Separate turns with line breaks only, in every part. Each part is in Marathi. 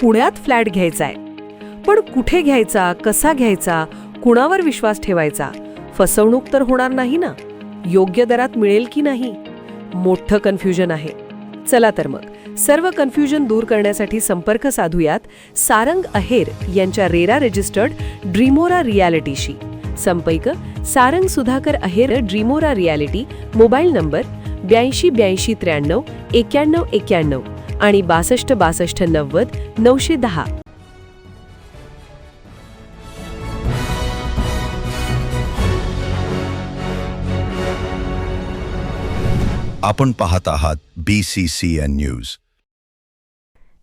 पुण्यात फ्लॅट घ्यायचा आहे. पण कुठे घ्यायचा, कसा घ्यायचा, कुणावर विश्वास ठेवायचा? फसवणूक तर होणार नाही ना? योग्य दरात मिळेल की नाही? मोठं कन्फ्युजन आहे. चला तर मग सर्व कन्फ्युजन दूर करण्यासाठी संपर्क साधूयात सारंग अहेर यांच्या रेरा रजिस्टर्ड ड्रीमोरा रियालिटीशी. संपर्क सारंग सुधाकर अहेर, ड्रीमोरा रियालिटी. मोबाईल नंबर 82 83 93 91 आणि 62 62 90 910.
आपण पाहत आहात BCCN न्यूज.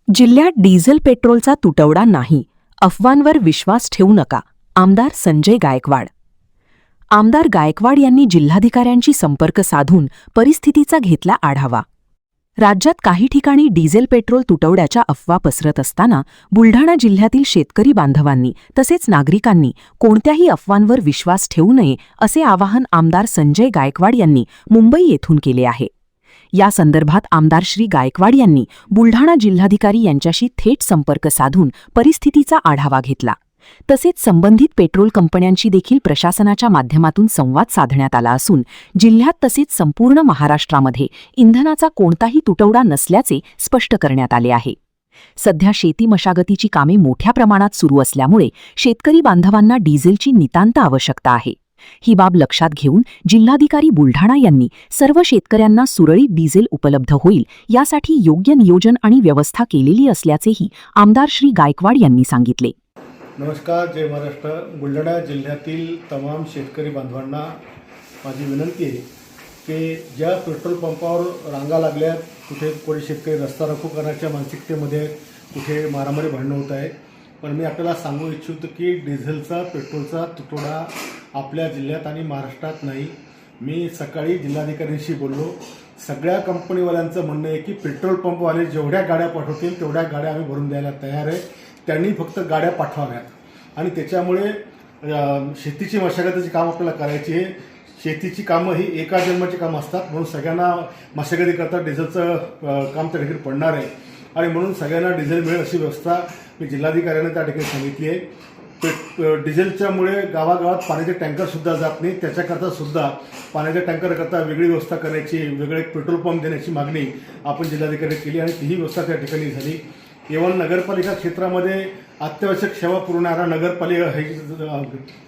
जिल्ह्यात डिझेल पेट्रोलचा तुटवडा नाही, अफवांवर विश्वास ठेवू नका. आमदार संजय गायकवाड. आमदार गायकवाड यांनी जिल्हाधिकाऱ्यांशी संपर्क साधून परिस्थितीचा घेतला आढावा. राज्यात काही ठिकाणी डिझेल पेट्रोल तुटवड्याच्या अफवा पसरत असताना बुलढाणा जिल्ह्यातील शेतकरी बांधवांनी तसेच नागरिकांनी कोणत्याही अफवांवर विश्वास ठेवू नये असे आवाहन आमदार संजय गायकवाड यांनी मुंबई येथून केले आहे. या संदर्भात आमदार श्री गायकवाड यांनी बुलढाणा जिल्हाधिकारी यांच्याशी थेट संपर्क साधून परिस्थितीचा आढावा घेतला. तसेच संबंधित पेट्रोल कंपन्यांशी देखील प्रशासनाच्या माध्यमातून संवाद साधण्यात आला असून जिल्ह्यात तसेच संपूर्ण महाराष्ट्रामध्ये इंधनाचा कोणताही तुटवडा नसल्याचे स्पष्ट करण्यात आले आहे. सध्या शेती मशागतीची कामे मोठ्या प्रमाणात सुरू असल्यामुळे शेतकरी बांधवांना डिझेलची नितांत आवश्यकता आहे. ही बाब लक्षात घेऊन जिल्हाधिकारी बुलढाणा यांनी सर्व शेतकऱ्यांना सुरळीत डिझेल उपलब्ध होईल यासाठी योग्य नियोजन आणि व्यवस्था केलेली असल्याचेही आमदार श्री गायकवाड यांनी सांगितले.
नमस्कार, जय महाराष्ट्र. बुलढाणा जिल्ह्यातील तमाम शेतकरी बांधवांना माझी विनंती आहे की ज्या पेट्रोल पंपावर रांगा लागल्यात, कुठे कोणी शेतकरी रस्ता रोको करण्याच्या मानसिकतेमध्ये, कुठे मारामारी भांडणं होत आहे, पण मी आपल्याला सांगू इच्छितो की डिझेलचा पेट्रोलचा तुटवडा आपल्या जिल्ह्यात आणि महाराष्ट्रात नाही. मी सकाळी जिल्हाधिकाऱ्यांशी बोललो. सगळ्या कंपनीवाल्यांचं म्हणणं आहे की पेट्रोल पंपवाले जेवढ्या गाड्या पाठवतील तेवढ्या गाड्या आम्ही भरून द्यायला तयार आहे. त्यांनी फक्त गाड्या पाठवाव्यात आणि त्याच्यामुळे शेतीची मशागतीची कामं आपल्याला करायची आहे. शेतीची कामं ही एका जन्माची कामं असतात, म्हणून सगळ्यांना मशागतीकरता डिझेलचं काम त्या ठिकाणी पडणार आहे आणि म्हणून सगळ्यांना डिझेल मिळेल अशी व्यवस्था मी जिल्हाधिकाऱ्यांना त्या ठिकाणी सांगितली आहे. डिझेलच्यामुळे गावागावात पाण्याचे टँकरसुद्धा जात नाही, त्याच्याकरता सुद्धा पाण्याच्या टँकरकरता वेगळी व्यवस्था करायची, वेगळे पेट्रोल पंप देण्याची मागणी आपण जिल्हाधिकारी केली आणि तीही व्यवस्था त्या ठिकाणी झाली. केवळ नगरपालिका क्षेत्रामध्ये अत्यावश्यक सेवा पुरवणाऱ्या नगरपालिका हे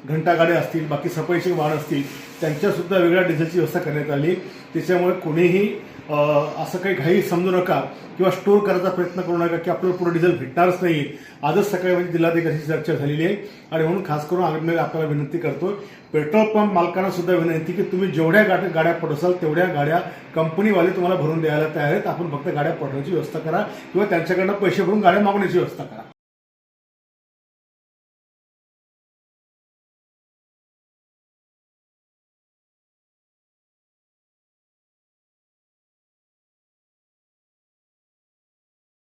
घंटागाड्या असतील, बाकी सफाईचे वाहन असतील, त्यांच्यासुद्धा वेगळ्या डिझेलची व्यवस्था करण्यात आली. त्याच्यामुळे कोणीही असं काही घाई समजू नका किंवा स्टोअर करायचा प्रयत्न करू नका की आपल्याला पुढे डिझेल भेटणारच नाही. आजच सकाळी म्हणजे जिल्हाधिकाऱ्यांची चर्चा झालेली आहे आणि म्हणून खास करून आपल्याला विनंती करतो, पेट्रोल पंप मालकांना सुद्धा विनंती की तुम्ही जेवढ्या गाड्या पाठवसाल तेवढ्या गाड्या कंपनीवाले तुम्हाला भरून द्यायला तयार आहेत. आपण फक्त गाड्या पाठवण्याची व्यवस्था करा किंवा त्यांच्याकडनं पैसे भरून गाड्या मागण्याची व्यवस्था करा.